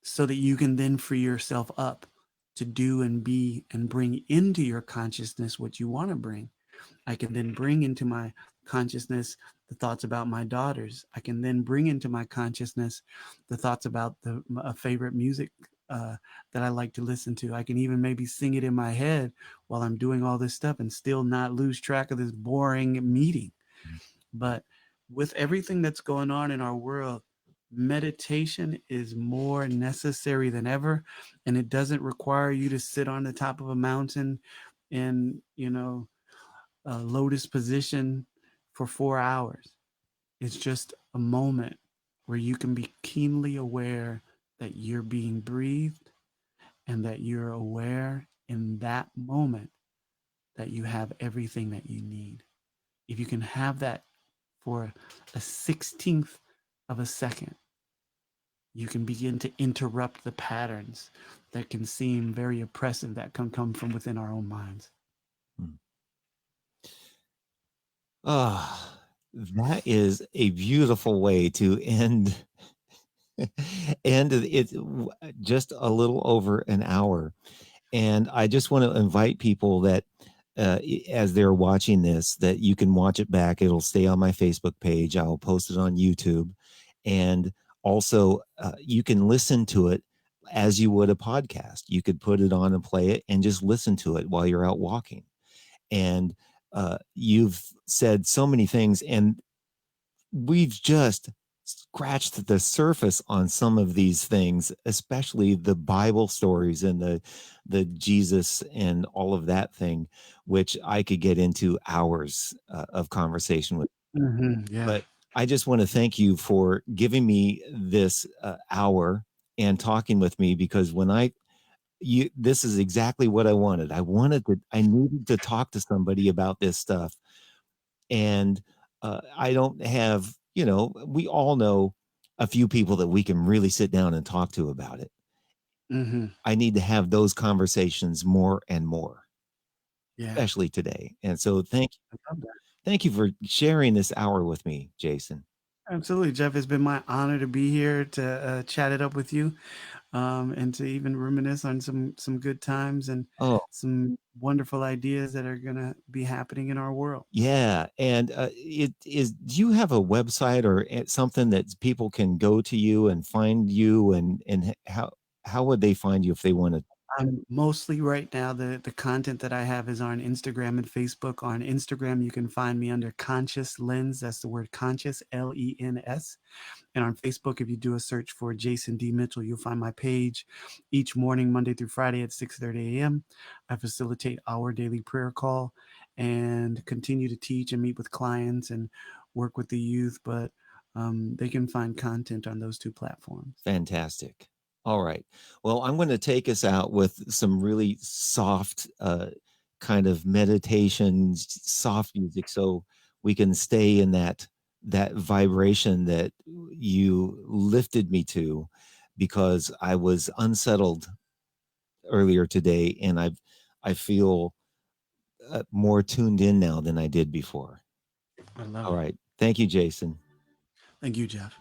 so that you can then free yourself up to do and be and bring into your consciousness what you want to bring. I can then bring into my consciousness the thoughts about my daughters. I can then bring into my consciousness the thoughts about a favorite music that I like to listen to. I can even maybe sing it in my head while I'm doing all this stuff and still not lose track of this boring meeting. But with everything that's going on in our world, meditation is more necessary than ever. And it doesn't require you to sit on the top of a mountain in, a lotus position for 4 hours. It's just a moment where you can be keenly aware that you're being breathed and that you're aware in that moment that you have everything that you need. If you can have that for a 16th of a second, you can begin to interrupt the patterns that can seem very oppressive that can come from within our own minds. Ah, that is a beautiful way to end and it's just a little over an hour. And I just want to invite people that as they're watching this, that you can watch it back. It'll stay on my Facebook page. I'll post it on YouTube. And also, you can listen to it as you would a podcast. You could put it on and play it and just listen to it while you're out walking. And you've said so many things, and we've just scratched the surface on some of these things, especially the Bible stories and the Jesus and all of that thing, which I could get into hours of conversation with. Yeah. But I just want to thank you for giving me this hour and talking with me, because when this is exactly what I wanted. I needed to talk to somebody about this stuff. And I don't have, we all know a few people that we can really sit down and talk to about it. Mm-hmm. I need to have those conversations more and more, Yeah. especially today. And so I love that. thank you for sharing this hour with me, Jason. Absolutely, Jeff. It's been my honor to be here to chat it up with you, and to even reminisce on some good times and Oh, some wonderful ideas that are gonna be happening in our world. yeah. And do you have a website or something that people can go to you and find you, and how would they find you if they want to? Mostly right now, the content that I have is on Instagram and Facebook. On Instagram, you can find me under Conscious Lens. That's the word conscious, Lens. And on Facebook, if you do a search for Jason D. Mitchell, you'll find my page. Each morning, Monday through Friday at 6:30 a.m., I facilitate our daily prayer call and continue to teach and meet with clients and work with the youth. But they can find content on those two platforms. Fantastic. All right. Well, I'm going to take us out with some really soft kind of meditation, soft music, so we can stay in that vibration that you lifted me to, because I was unsettled earlier today, and I feel more tuned in now than I did before. I love All it. right. Thank you, Jason. Thank you, Jeff.